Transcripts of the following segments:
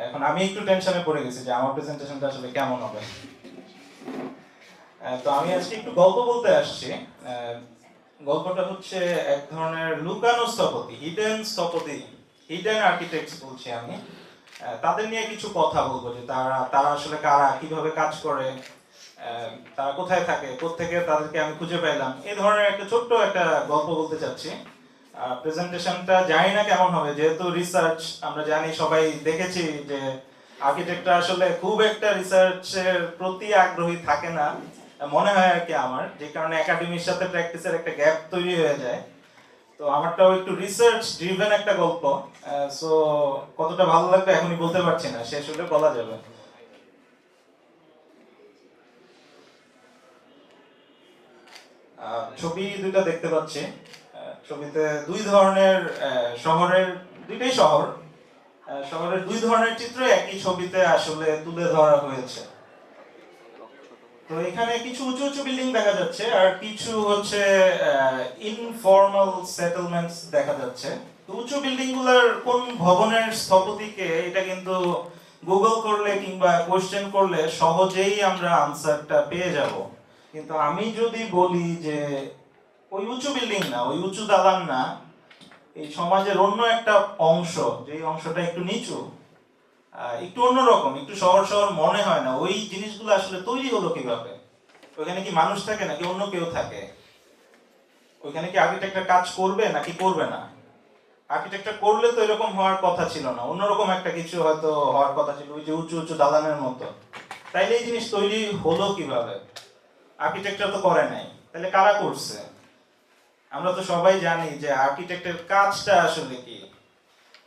এখন আমি একটু টেনশনে পড়ে গেছি যে আমার প্রেজেন্টেশনটা আসলে কেমন হবে। তো আমি আজকে একটু গল্প বলতে আসছি। গল্পটা হচ্ছে এক ধরনের লুকানো স্থপতি, হিডেন আর্কিটেক্টস বলছি আমি। তাদের নিয়ে কিছু কথা বলবো যে তারা তারা আসলে কারা, কিভাবে কাজ করে, তারা কোথায় থাকে, কোত্থেকে তাদেরকে আমি খুঁজে পেলাম, এই ধরনের একটা ছোট্ট একটা গল্প বলতে চাচ্ছি। প্রেজেন্টেশনটা জানি না কেমন হবে, যেহেতু রিসার্চ আমরা জানি, সবাই দেখেছি যে আর্কিটেক্টরা আসলে খুব একটা রিসার্চের প্রতি আগ্রহী থাকে না মনে হয় আর কি আমার, যে কারণে একাডেমির সাথে প্র্যাকটিসের একটা গ্যাপ তৈরি হয়ে যায়। তো আমারটাও একটু রিসার্চ ড্রিভেন একটা গল্প। সো কতটা ভালো লাগবে এখনই বলতে পারছি না, শেষ হলে বলা যাবে। ছবি দুইটা দেখতে পাচ্ছি। ছবিতে দুই ধরনের শহরের, দুইটাই শহর, শহরের দুই ধরনের চিত্র একই ছবিতে আসলে তুলে ধরা হয়েছে। তো এখানে কিছু উঁচু উঁচু বিল্ডিং দেখা যাচ্ছে আর কিছু হচ্ছে ইনফর্মাল সেটেলমেন্টস দেখা যাচ্ছে। তো উঁচু বিল্ডিং গুলোর কোন ভবনের স্থপতিকে, এটা কিন্তু গুগল করলে কিংবা কোশ্চেন করলে সহজেই আমরা আনসারটা পেয়ে যাব। কিন্তু আমি যদি বলি যে ওই উঁচু বিল্ডিং না, ওই উঁচু দালান না, এই সমাজের অন্য একটা অংশ, যে অংশটা একটু নিচু, একটু অন্যরকম, একটু শহর শহর মনে হয় না, ওই জিনিসগুলো আসলে তৈরি হলো কিভাবে? ওইখানে কি মানুষ থাকে নাকি অন্য কেউ থাকে? ওইখানে কি আর্কিটেক্টর কাজ করবে নাকি করবে না? আর্কিটেক্টর করলে তো এরকম হওয়ার কথা ছিল না, অন্যরকম একটা কিছু হয়তো হওয়ার কথা ছিল, ওই যে উঁচু উঁচু দালানের মতো। তাইলে এই জিনিস তৈরি হলো কিভাবে? আর্কিটেক্টর তো করে নাই, তাহলে কারা করছে? আমরা তো সবাই জানি যে আর্কিটেক্টের কাজটা আসলে কি।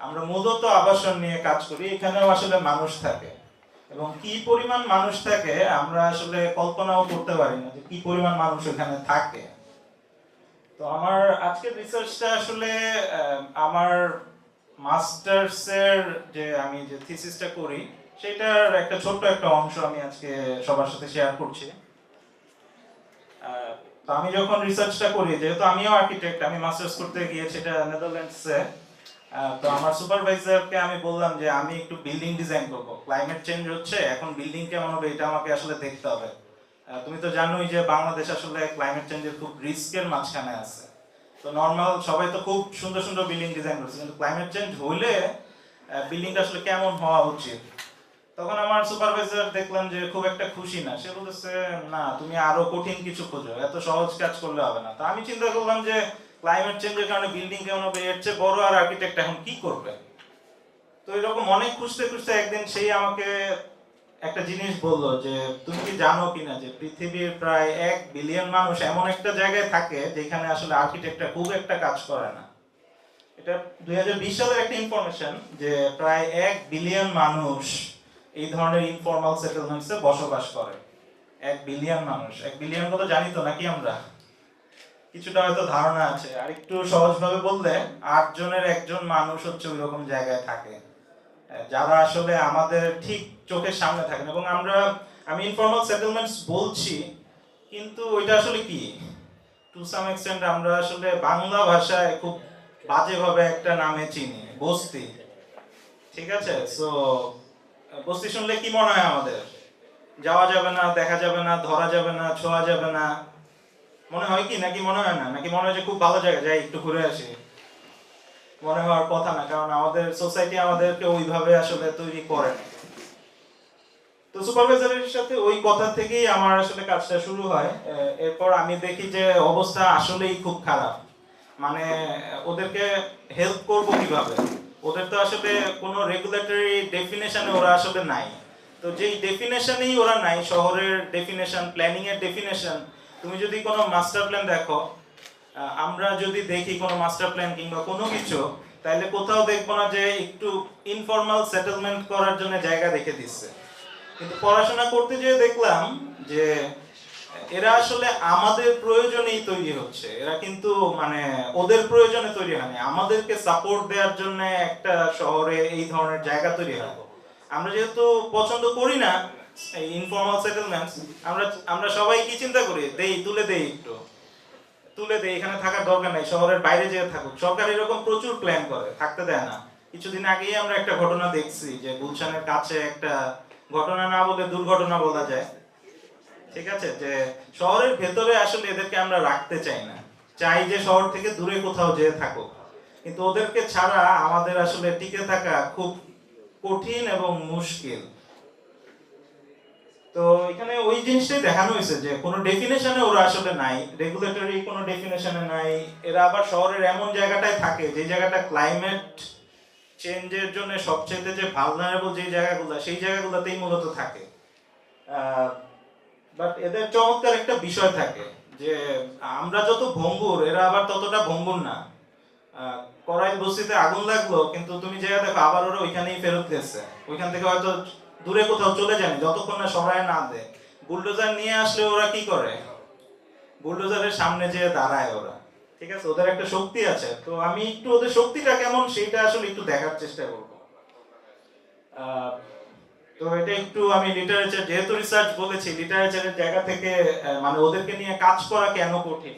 আমরা মূলত আবাসন নিয়ে কাজ করি, এখানেও আসলে মানুষ থাকে, এবং কি পরিমাণ মানুষ থাকে আমরা আসলে কল্পনাও করতে পারি না, যে কি পরিমাণ মানুষ এখানে থাকে। তো আমার আজকের রিসার্চটা আসলে আমার মাস্টার্সের যে আমি যে থিসিসটা করি সেটার একটা ছোট্ট একটা অংশ আমি আজকে সবার সাথে শেয়ার করছি। তো আমি যখন রিসার্চটা করি, যেহেতু আমিও আর্কিটেক্ট, আমি মাস্টার্স করতে গিয়েছি এটা নেদারল্যান্ডসে। তো আমার সুপারভাইজারকে আমি বললাম যে আমি একটু বিল্ডিং ডিজাইন করব, ক্লাইমেট চেঞ্জ হচ্ছে, এখন বিল্ডিং কেমন হবে এটা আমাকে আসলে দেখতে হবে। তুমি তো জানোই যে বাংলাদেশ আসলে ক্লাইমেট চেঞ্জের খুব রিস্কের মাঝখানে আছে। তো নর্মাল সবাই তো খুব সুন্দর সুন্দর বিল্ডিং ডিজাইন করছে, কিন্তু ক্লাইমেট চেঞ্জ হইলে বিল্ডিংটা আসলে কেমন হওয়া উচিত। তখন আমার সুপারভাইজার দেখলাম যে খুব একটা খুশি না, সে বলতেছে না তুমি আরো কঠিন কিছু খোঁজো, এত সহজ কাজ করলে হবে না। তো আমি চিন্তা করলাম যে ক্লাইমেট চেঞ্জের কারণে বিল্ডিং কেমন হবে, এর চেয়ে বড় আর আর্কিটেক্ট এখন কি করবে। তো এরকম অনেক খুঁজতে খুঁজতে একদিন সেই আমাকে একটা জিনিস বললো যে তুমি কি জানো কিনা যে পৃথিবীর প্রায় 1 বিলিয়ন মানুষ এমন একটা জায়গায় থাকে যেখানে আসলে আর্কিটেক্টরা খুব একটা কাজ করে না। এটা 2020 সালের একটা ইনফরমেশন, যে প্রায় 1 বিলিয়ন মানুষ এই ধরনের ইনফর্মাল সেটেলমেন্টসে বসবাস করে। 1 বিলিয়ন মানুষ, 1 বিলিয়ন কত জানি তো নাকি আমরা? কিছুটা হয়তো ধারণা আছে। আর একটু সহজভাবে বললে 8 জনের 1 জন মানুষ হচ্ছে ওই রকম জায়গায় থাকে, যারা আসলে আমাদের ঠিক চোখের সামনে থাকেন। এবং আমি ইনফর্মাল সেটেলমেন্টস বলছি, কিন্তু ওইটা আসলে কি, টু সাম এক্সটেন্ট আমরা আসলে বাংলা ভাষায় খুব বাজেভাবে একটা নামে চিনি, বস্তি। ঠিক আছে, সো বস্তি শুনলে কি মনে হয় আমাদের? যাওয়া যাবে না, দেখা যাবে না, ধরা যাবে না, ছোঁয়া যাবে না, মনে হয় কি? নাকি মনে হয় না? নাকি মনে হয় যে খুব ভালো জায়গা, যাই একটু ঘুরে আসি? মনে হওয়ার কথা না, কারণ আমাদের সোসাইটি আমাদেরকে ওইভাবে আসলে তৈরি করে না। তো সুপারভাইজারের সাথে ওই কথা থেকেই আমার আসলে কাজটা শুরু হয়। এরপর আমি দেখি যে অবস্থা আসলেই খুব খারাপ। মানে ওদেরকে হেল্প করব কিভাবে? ওদের তো আসলে কোনো রেগুলেটরি ডেফিনেশনে ওরা আসলে নাই। তো যেই ডেফিনেশনেই ওরা নাই, শহরের ডেফিনেশন, প্ল্যানিং এর ডেফিনেশন, তুমি যদি কোনো মাস্টার প্ল্যান দেখো, আমরা যদি দেখি কোনো মাস্টার প্ল্যান কিংবা কোনো কিছু, তাহলে কোথাও দেখবো না যে একটু ইনফর্মাল সেটেলমেন্ট করার জন্য জায়গা রেখে দিচ্ছে। কিন্তু পড়াশোনা করতে যেয়ে দেখলাম যে এরা আসলে আমাদের প্রয়োজনেই তৈরি হচ্ছে, এরা কিন্তু মানে ওদের প্রয়োজনে তৈরি হয়নি, আমাদেরকে সাপোর্ট দেওয়ার জন্য একটা শহরে এই ধরনের জায়গা তৈরি হয়। আমরা যেহেতু পছন্দ করি না এই ইনফর্মাল সেটেলমেন্টস, আমরা আমরা সবাই কি চিন্তা করি, দেই তুলে দেই, একটু তুলে দেই, এখানে থাকার দরকার নাই, শহরের বাইরে যেয়ে থাকুক। সরকার এরকম প্রচুর প্ল্যান করে, থাকতে দেয় না। কিছুদিন আগেই আমরা একটা ঘটনা দেখছি যে গুলশানের কাছে একটা ঘটনা না বলে দুর্ঘটনা বলা যায়, ঠিক আছে, যে শহরের ভেতরে আসলে এদেরকে আমরা রাখতে চাই না, চাই যে শহর থেকে দূরে কোথাও যেয়ে থাকুক, কিন্তু ওদেরকে ছাড়া আমাদের আসলে টিকে থাকা খুব কঠিন এবং মুশকিল। তো এখানে ওই জিনিসটাই দেখানো হয়েছে যে কোনো ডেফিনেশনে ওরা আসলে নাই, রেগুলেটরি কোনো ডেফিনেশনে নাই। এরা আবার শহরের এমন জায়গাটায় থাকে যে জায়গাটা ক্লাইমেট চেঞ্জের জন্য সবচেয়ে যে ভালনারেবল যে জায়গাগুলো, সেই জায়গাগুলোতেই মূলত থাকে। বাট এদের চমৎকার একটা বিষয় থাকে যে আমরা যত ভঙ্গুর, এরা আবার ততটা ভঙ্গুর না। কড়াই বস্তিতে আগুন লাগলো, কিন্তু তুমি জায়গা দেখো আবার ওরা ওইখানেই ফেরত গেছে, ওইখান থেকে হয়তো দূরে কোথাও চলে যায়নি যতক্ষণ না সরায় না দেয়। বুলডোজার নিয়ে আসলে ওরা কি করে, বুলডোজারের সামনে যেয়ে দাঁড়ায় ওরা, ঠিক আছে, ওদের একটা শক্তি আছে। তো আমি একটু ওদের শক্তিটা কেমন সেটা আসলে একটু দেখার চেষ্টা করবো। তো এটা একটু আমি লিটারেচার, যেহেতু রিসার্চ বলেছি, লিটারেচারের জায়গা থেকে মানে ওদেরকে নিয়ে কাজ করা কেন কঠিন।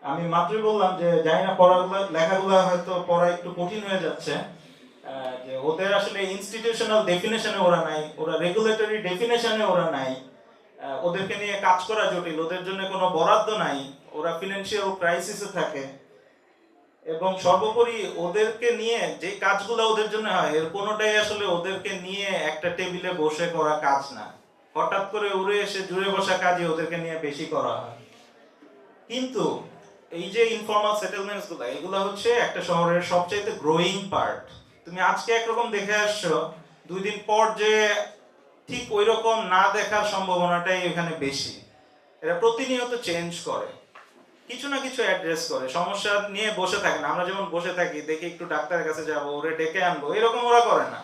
আমি মাত্রই বললাম যে জানি না পড়াগুলো লেখাগুলো হয়তো পড়া একটু কঠিন হয়ে যাচ্ছে, যে ওদের আসলে ইনস্টিটিউশনাল ডেফিনেশনে ওরা নাই, ওরা রেগুলেটরি ডেফিনেশনে ওরা নাই, ওদেরকে নিয়ে কাজ করা জটিল, ওদের জন্য কোনো বরাদ্দ নাই, ওরা ফিনান্সিয়াল ক্রাইসিসে থাকে, এবং সর্বোপরি ওদেরকে নিয়ে যে কাজগুলো ওদের জন্য হয় এর কোনোটাই আসলে ওদেরকে নিয়ে একটা টেবিলে বসে করা কাজ না, হঠাৎ করে উড়ে এসে জুড়ে বসা কাজই ওদেরকে নিয়ে বেশি করা হয়। কিন্তু এই যে ইনফর্মাল সেটেলমেন্টস গুলো, এগুলো হচ্ছে একটা শহরের সবচেয়ে গ্রোয়িং পার্ট। তুমি আজকে একরকম দেখে আসছো, 2 দিন পর যে ঠিক ওই রকম না দেখার সম্ভাবনাটাই এখানে বেশি। এরা প্রতিনিয়ত চেঞ্জ করে, কিছু না কিছু অ্যাড্রেস করে, সমস্যা নিয়ে বসে থাকে না। আমরা যেমন বসে থাকি, দেখি একটু ডাক্তারের কাছে যাবো, ওরে ডেকে আনবো, এরকম ওরা করে না।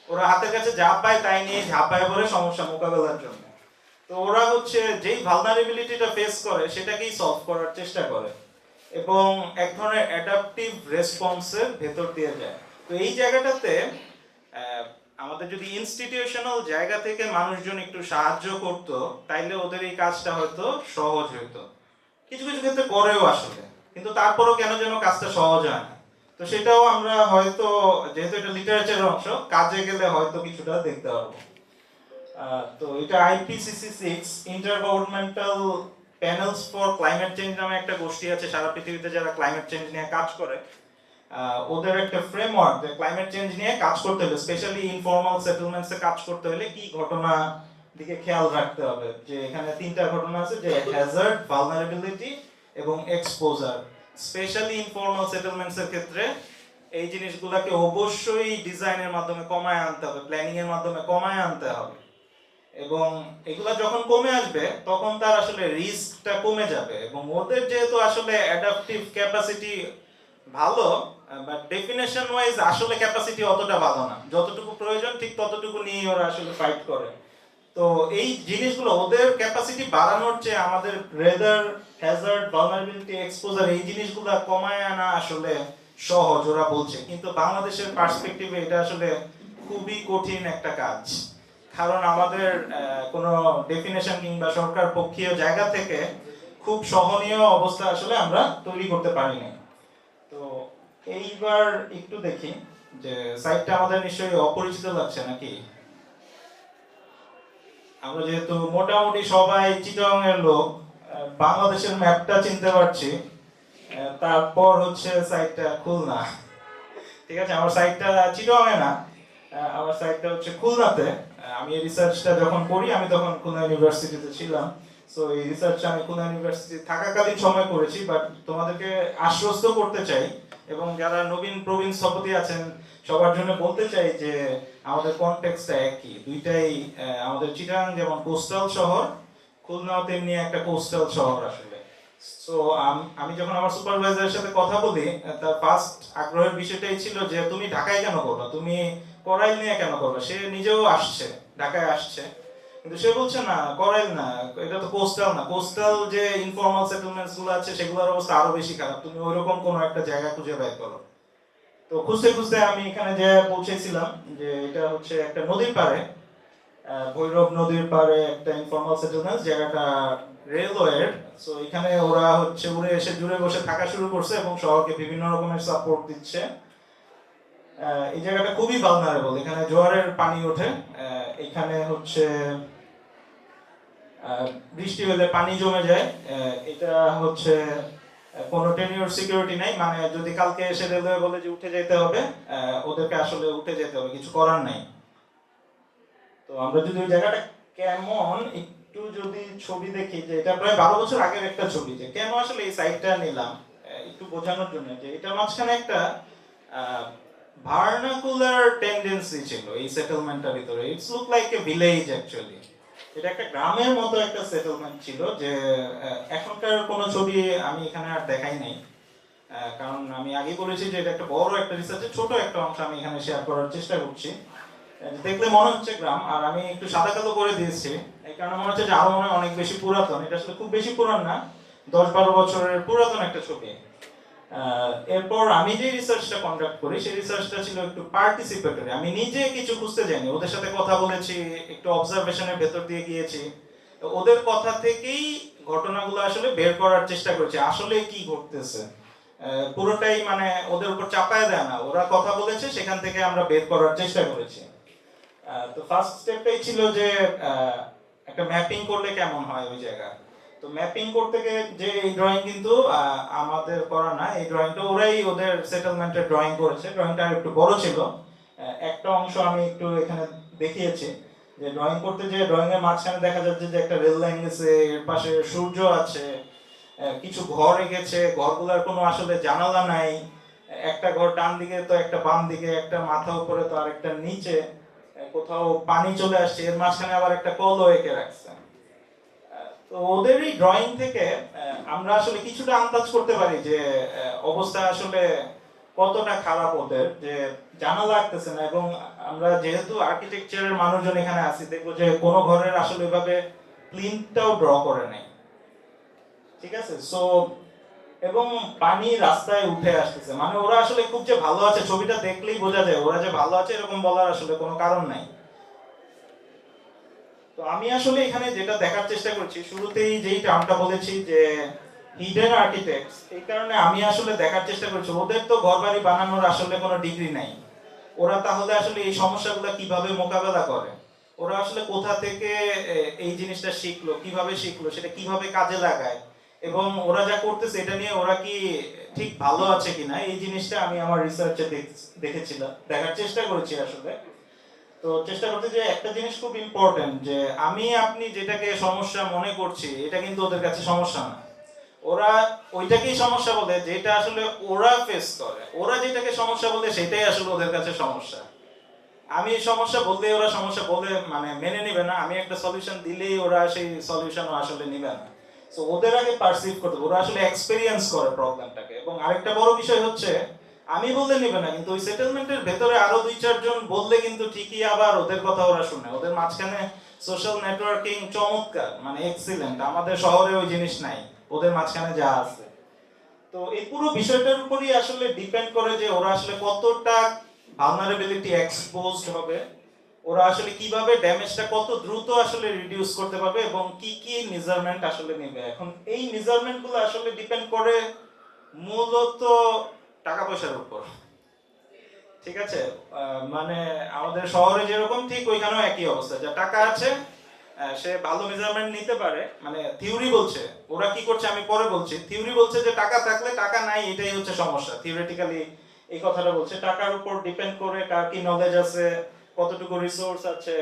ওরা হাতের কাছে যা পায় তাই নিয়ে ঝাঁপায় পড়ে সমস্যা মোকাবেলার জন্য। তো ওরা হচ্ছে যেই ভালনারেবিলিটিটা ফেস করে সেটাকেই সলভ করার চেষ্টা করে, এবং এক ধরনের অ্যাডাপটিভ রেসপন্সের ভেতর দিয়ে যায়। তো এই জায়গাটাতে আমাদের যদি ইনস্টিটিউশনাল জায়গা থেকে মানুষজন একটু সাহায্য করত, তাইলে ওদের এই কাজটা হয়তো সহজ হইতো। কিছু কিছু ক্ষেত্রে করেও আসলে, কিন্তু তারপরও কেন যেন কাজটা সহজ হয় না। তো সেটাও আমরা হয়তো, যেহেতু এটা লিটারেচারের অংশ, কাজে গেলে হয়তো কিছুটা দেখতে পারবো। তো এটা IPCC6 inter governmental panels for climate change নামে একটা গোষ্ঠী আছে সারা পৃথিবীতে যারা ক্লাইমেট চেঞ্জ নিয়ে কাজ করে। ওদের একটা ফ্রেমওয়ার্ক, যে ক্লাইমেট চেঞ্জ নিয়ে কাজ করতে হলে, স্পেশালি ইনফর্মাল সেটেলমেন্টসে কাজ করতে হলে কি ঘটনা দিকে খেয়াল রাখতে হবে। যে এখানে 3টা ঘটনা আছে, যে হ্যাজার্ড, ভালনারেবিলিটি এবং এক্সপোজার। স্পেশালি ইনফর্মাল সেটেলমেন্টস এর ক্ষেত্রে এই জিনিসগুলোকে অবশ্যই ডিজাইনের মাধ্যমে কমায় আনতে হবে, প্ল্যানিং এর মাধ্যমে কমায় আনতে হবে, এবং এগুলা যখন কমে আসবে তখন তার আসলে রিস্কটা কমে যাবে। এবং ওদের যেহেতু আসলে অ্যাডাপটিভ ক্যাপাসিটি ভালো, বাট ডেফিনেশন ওয়াইজ আসলে ক্যাপাসিটি অতটা ভালো না, যতটুকু প্রয়োজন ঠিক ততটুকু নিয়ে ওরা আসলে ফাইট করে। তো এই জিনিসগুলো ওদের ক্যাপাসিটি বাড়ানোর চেয়ে আমাদের রেদার, হ্যাজার্ড, ভালনারেবিলিটি, এক্সপোজার, এই জিনিসগুলো কমায় আনা আসলে সহজ ওরা বলছে, কিন্তু বাংলাদেশের পার্সপেক্টিভে এটা আসলে খুবই কঠিন একটা কাজ। কারণ আমাদের কোনো ডেফিনেশন কিংবা সরকার পক্ষীয় জায়গা থেকে খুব সহনীয় অবস্থা আসলে আমরা তৈরি করতে পারি না। তো এইবার একটু দেখি যে সাইটটা আমাদের নিশ্চয়ই অপরিচিত লাগছে নাকি। আমরা যেহেতু মোটামুটি সবাই চিটাগং এর লোক, বাংলাদেশের ম্যাপটা চিনতে পারছি, তারপর হচ্ছে সাইটটা খুলনা, ঠিক আছে। আমার সাইটটা চিটাগং এ না, আমার সাইটটা হচ্ছে খুলনাতে। আমি এই রিসার্চটা যখন করি আমি তখন খুলনা ইউনিভার্সিটিতে ছিলাম। সো এই রিসার্চটা আমি খুলনা ইউনিভার্সিটি থাকাকালীন সময় করেছি। বাট তোমাদেরকে আশ্বস্ত করতে চাই, এবং যারা নবীন প্রবীণ স্থপতি আছেন সবার জন্য বলতে চাই যে আমাদের কনটেক্সটটা একই, দুইটাই। আমাদের চিটাগাং যেমন কোস্টাল শহর, খুলনাও তেমনি একটা কোস্টাল শহর আসলে। সো আমি যখন আমার সুপারভাইজারের সাথে কথা বলি, তার ফার্স্ট আগ্রহের বিষয়টাই ছিল যে তুমি ঢাকায় কেন করবা, তুমি করাইল নিয়ে কেন করবা। সে নিজেও আসছে, ঢাকায় আসছে, কিন্তু সে বলছে না করাইল না, এটা তো কোস্টাল না, কোস্টাল যে ইনফর্মাল সেটেলমেন্টস গুলো আছে সেগুলোর অবস্থা আরো বেশি খারাপ, তুমি ওইরকম কোনো একটা জায়গা খুঁজে বের করো। তো খুঁজতে খুঁজতে আমি এখানে যে পৌঁছেছিলাম, যে এটা হচ্ছে একটা নদীর পাড়ে, ভৈরব নদীর পাড়ে একটা ইনফর্মাল সেটেলমেন্ট, জায়গাটা রেলওয়ের। সো এখানে ওরা হচ্ছে উড়ে এসে জুড়ে বসে থাকা শুরু করছে এবং শহরকে বিভিন্ন রকমের সাপোর্ট দিচ্ছে। এই জায়গাটা খুবই ভালনারেবল, এখানে জোয়ারের পানি ওঠে, এখানে হচ্ছে বৃষ্টি হলে পানি জমে যায়। এটা হচ্ছে কোনো টেনিওর সিকিউরিটি নাই, মানে যদি কালকে এসে রেলওয়ে বলে যে উঠে যেতে হবে, ওদেরকে আসলে উঠে যেতে হবে, কিছু করার নাই। তো আমরা যদি ওই জায়গাটা কেমন একটু যদি ছবি দেখি, যে এটা প্রায় 12 বছর আগের একটা ছবি, যে কেন আসলে এই সাইটটা নিলাম একটু বোঝানোর জন্য, যে এটা মাঝখানে একটা ভার্নাকুলার টেন্ডেন্সি ছিল এই সেটেলমেন্টটার ভিতরে। It's look like a village actually. এটা একটা গ্রামের মতো একটা সেটেলমেন্ট ছিল, যে এখনকার কোনো ছবি আমি এখানে আর দেখাই নাই, কারণ আমি আগে বলেছি যে এটা একটা বড় একটা রিসার্চের ছোট একটা অংশ আমি এখানে শেয়ার করার চেষ্টা করছি। দেখলে মনে হচ্ছে গ্রাম, আর আমি একটু সাদা কালো করে দিয়েছি এই কারণে মনে হচ্ছে যে আরো মনে হয় অনেক বেশি পুরাতন। এটা আসলে খুব বেশি পুরান না, 10-12 বছরের পুরাতন একটা ছবি। এরপর আমি যে রিসার্চটা কন্ডাক্ট করি সেই রিসার্চটা ছিল একটু পার্টিসিপেটরি। আমি নিজে কিছু খুঁজতে যাইনি, ওদের সাথে কথা বলেছি, একটু অবজারভেশনের ভেতর দিয়ে গিয়েছি, তো ওদের কথা থেকেই ঘটনাগুলো আসলে বের করার চেষ্টা করেছি আসলে কি ঘটতেছে। পুরোটাই মানে ওদের উপর চাপায় দেয় না, ওরা কথা বলেছে সেখান থেকে আমরা বের করার চেষ্টা করেছি। তো ফার্স্ট স্টেপটাই ছিল যে একটা ম্যাপিং করলে কেমন হয় ওই জায়গা। তো ম্যাপিং করতে গিয়ে যে এই ড্রয়িং কিন্তু আমাদের করা না, এই ড্রয়িংটা ওরাই ওদের সেটেলমেন্টের ড্রয়িং করেছে। ড্রয়িংটা আর একটু বড় ছিল, একটা অংশ আমি একটু এখানে দেখিয়েছি। যে ড্রয়িং করতে যে ড্রয়িং এর মাঝখানে দেখা যাচ্ছে যে একটা রেল লাইন গেছে, এর পাশে সূর্য আছে, কিছু ঘর এঁকেছে, ঘরগুলোর কোনো আসলে জানালা নাই, একটা ঘর ডান দিকে তো একটা বাম দিকে, একটা মাথা উপরে তো আরেকটা নিচে, কোথাও পানি চলে আসছে, এর মাঝখানে আবার একটা কলও এঁকে রাখছে। তো ওদের এই ড্রয়িং থেকে আমরা আসলে কিছুটা আন্দাজ করতে পারি যে অবস্থা আসলে কতটা খারাপ ওদের, যে জানা লাগতেছে না। এবং আমরা যেহেতু আর্কিটেকচারের মানুষজন এখানে আছি, দেখবো যে কোনো ঘরের আসলে এভাবে প্লিন্থটাও ড্র করে নাই, ঠিক আছে। সো এবং পানি রাস্তায় উঠে আসতেছে, মানে ওরা আসলে খুব যে ভালো আছে ছবিটা দেখলেই বোঝা যায় ওরা যে ভালো আছে এরকম বলার আসলে কোনো কারণ নাই। তো আমি আসলে এখানে যেটা দেখার চেষ্টা করছি, শুরুতেই যেই টার্মটা বলেছি যে হিডেন আর্কিটেক্টস, এই কারণে আমি আসলে দেখার চেষ্টা করছি ওদের তো ঘরবাড়ি বানানোর আসলে কোনো ডিগ্রি নাই। ওরা তাহলে আসলে এই সমস্যাগুলো কিভাবে মোকাবেলা করে, ওরা আসলে কোথা থেকে এই জিনিসটা শিখলো, কিভাবে শিখলো, সেটা কিভাবে কাজে লাগায়, এবং ওরা যা করতেছে এটা নিয়ে ওরা কি ঠিক ভালো আছে কিনা, এই জিনিসটা আমি আমার রিসার্চে দেখেছিলাম, দেখার চেষ্টা করেছি আসলে। তো চেষ্টা করতে যে একটা জিনিস খুব ইম্পর্টেন্ট, যে আমি আপনি যেটাকে সমস্যা মনে করছি এটা কিন্তু ওদের কাছে সমস্যা না। ওরা ওইটাকেই সমস্যা বলে যেটা আসলে ওরা ফেস করে, ওরা যেটাকে সমস্যা বলে সেটাই আসলে ওদের কাছে সমস্যা। আমি সমস্যা বললেই ওরা সমস্যা বলে মানে মেনে নিবে না, আমি একটা সলিউশন দিলেই ওরা সেই সলিউশনও আসলে নিবে না। সো ওদের আগে পারসিভ করতে, ওরা আসলে এক্সপেরিয়েন্স করে প্রবলেমটাকে। এবং আরেকটা বড় বিষয় হচ্ছে আমি বললে নিবে না, কিন্তু ওই সেটেলমেন্টের ভেতরে আরো 2-4 জন বললে কিন্তু ঠিকই আবার ওদের কথা ওরা শুনে। ওদের মাঝখানে সোশ্যাল নেটওয়ার্কিং চমৎকার, মানে এক্সিলেন্ট, আমাদের শহরে ওই জিনিস নাই, ওদের মাঝখানে যা আছে। তো এই পুরো বিষয়টার উপরই আসলে ডিপেন্ড করে যে ওরা আসলে কতটা ভালনারেবিলিটি এক্সপোজড হবে, ওরা আসলে কিভাবে ড্যামেজটা কত দ্রুত আসলে রিডিউস করতে পারবে, এবং কি কি মেজারমেন্ট আসলে নেবে। এখন এই মেজারমেন্ট গুলো আসলে ডিপেন্ড করে মূলত টাকা পয়সার উপর, ঠিক আছে। মানে আমাদের শহরে যেরকম ঠিক ওইখানেও একই অবস্থা, যা টাকা আছে সে ভালো মেজারমেন্ট নিতে পারে। মানে থিওরি বলছে, ওরা কি করছে আমি পরে বলছি, থিওরি বলছে যে টাকা থাকলে টাকা নাই এটাই হচ্ছে সমস্যা, থিওরিটিক্যালি এই কথাটা বলছে। টাকার উপর ডিপেন্ড করে কার কি নলেজ আছে, কতটুকু রিসোর্স আছে,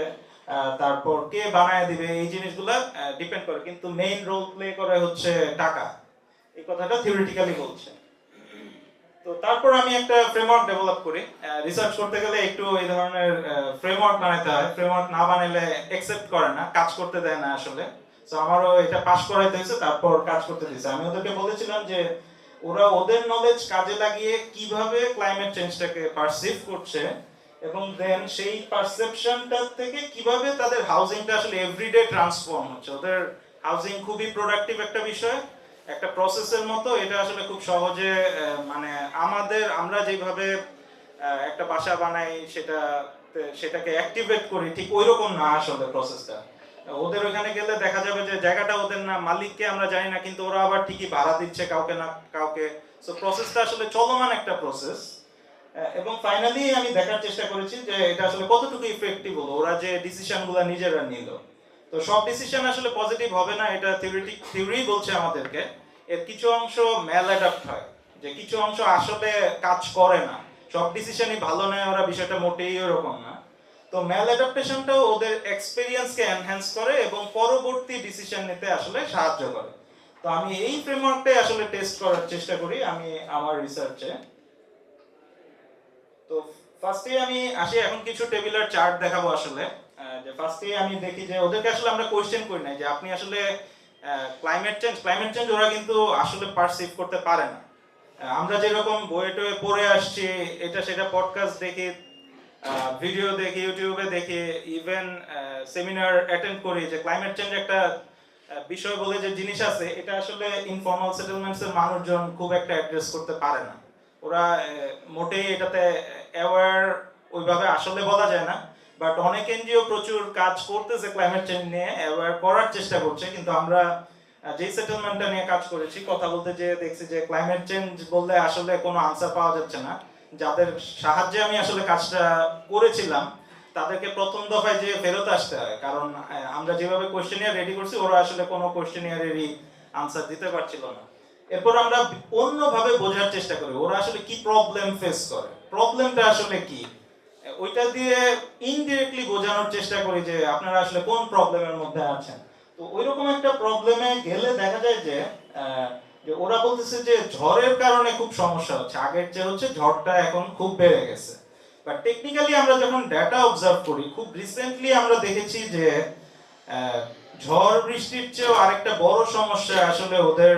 তারপর কে বানায় দিবে, এই জিনিসগুলো ডিপেন্ড করে, কিন্তু মেইন রোল প্লে করে হচ্ছে টাকা, এই কথাটা থিওরিটিক্যালি বলছে। তো তারপর আমি একটা ফ্রেমওয়ার্ক ডেভেলপ করি। রিসার্চ করতে গেলে একটু এই ধরনের ফ্রেমওয়ার্ক বানাতে হয়, ফ্রেমওয়ার্ক না বানালে অ্যাকসেপ্ট করে না, কাজ করতে দেয় না আসলে। তো আমারও এটা পাস করাইতে হয়েছে, তারপর কাজ করতে দিয়েছে। আমি ওদেরকে বলেছিলাম যে ওরা ওদের নলেজ কাজে লাগিয়ে কিভাবে ক্লাইমেট চেঞ্জটাকে পারসিভ করছে, এবং দেন সেই পারসেপশনটা থেকে কিভাবে তাদের হাউজিংটা আসলে এভরিডে ট্রান্সফর্ম হচ্ছে। ওদের হাউজিং খুবই প্রোডাক্টিভ একটা বিষয়, একটা প্রসেসের মতো। এটা আসলে খুব সহজে মানে আমরা যেভাবে একটা বাসা বানাই সেটাকে অ্যাক্টিভেট করি ঠিক ওই রকম না আসলে প্রসেসটা। ওদের ওখানে গেলে দেখা যাবে যে জায়গাটা ওদের না, মালিককে আমরা জানি না, কিন্তু ওরা আবার ঠিকই ভাড়া দিচ্ছে কাউকে না কাউকে। সো প্রসেসটা আসলে চলমান একটা প্রসেস। এবং ফাইনালি আমি দেখার চেষ্টা করেছি যে এটা আসলে কতটুকু ইফেক্টিভ হলো, ওরা যে ডিসিশনগুলো নিজেরা নিল। তো সব ডিসিশন আসলে পজিটিভ হবে না, এটা থিওরি বলছে আমাদেরকে। এর কিছু অংশ ম্যাল অ্যাডাপ্ট হয়, যে কিছু অংশ আসলে কাজ করে না, সব ডিসিশনই ভালো নেয় ওরা, বিষয়টা মোটেই ওরকম না। তো ম্যাল অ্যাডাপ্টেশনটাও ওদের এক্সপেরিয়েন্সকে এনহ্যান্স করে এবং পরবর্তী ডিসিশন নিতে আসলে সাহায্য করে। তো আমি এই ফ্রেমওয়ার্কটাই আসলে টেস্ট করার চেষ্টা করি আমি আমার রিসার্চে। তো ফার্স্টে আমি আসি, এখন কিছু টেবিলার চার্ট দেখাবো আসলে। যে ফার্স্টে আমি দেখি যে ওদেরকে আসলে আমরা কোয়েশ্চেন করি নাই যে আপনি আসলে ক্লাইমেট চেঞ্জ ওরা কিন্তু আসলে পারসিভ করতে পারে না। আমরা যেরকম বইয়ে টয়ে পড়ে আসছি, এটা সেটা পডকাস্ট দেখি, ভিডিও দেখি, ইউটিউবে দেখি, ইভেন সেমিনার অ্যাটেন্ড করি যে ক্লাইমেট চেঞ্জ একটা বিষয় বলে যে জিনিস আছে, এটা আসলে ইনফর্মাল সেটেলমেন্টস এর মানুষজন খুব একটা অ্যাড্রেস করতে পারে না। ওরা মোটেই এটাতে অ্যাওয়্যার ওইভাবে আসলে বলা যায় না। বাট অনেক এনজিও প্রচুর কাজ করতেছে ক্লাইমেট চেঞ্জ নিয়ে, অ্যাওয়্যার করার চেষ্টা করছে। কিন্তু আমরা যেই সেটেলমেন্টটা নিয়ে কাজ করেছি, কথা বলতে যে দেখছি যে ক্লাইমেট চেঞ্জ বললে আসলে কোনো আনসার পাওয়া যাচ্ছে না। যাদের সাহায্যে আমি আসলে কাজটা করেছিলাম তাদেরকে প্রথম দফায় যে ফেরত আসতে হয়, কারণ আমরা যেভাবে কোশ্চেনিয়ার রেডি করছি ওরা আসলে কোনো কোশ্চেনিয়ারেরই আনসার দিতে পারছিল না। এরপর আমরা অন্যভাবে বোঝার চেষ্টা করি ওরা আসলে কি প্রবলেম ফেস করে, প্রবলেমটা আসলে কি, ওইটা দিয়ে ইনডিরেক্টলি বোঝানোর চেষ্টা করি যে আপনারা আসলে কোন প্রবলেমের মধ্যে আছেন। তো ওইরকম একটা প্রবলেমে গেলে দেখা যায় যে যে ওরা বলতেছে যে ঝড়ের কারণে খুব সমস্যা হচ্ছে, আগের যে হচ্ছে ঝড়টা এখন খুব বেড়ে গেছে। বাট টেকনিক্যালি আমরা যখন ডেটা অবজার্ভ করি, খুব রিসেন্টলি আমরা দেখেছি যে ঝড় বৃষ্টির চেয়েও আরেকটা বড় সমস্যা আসলে ওদের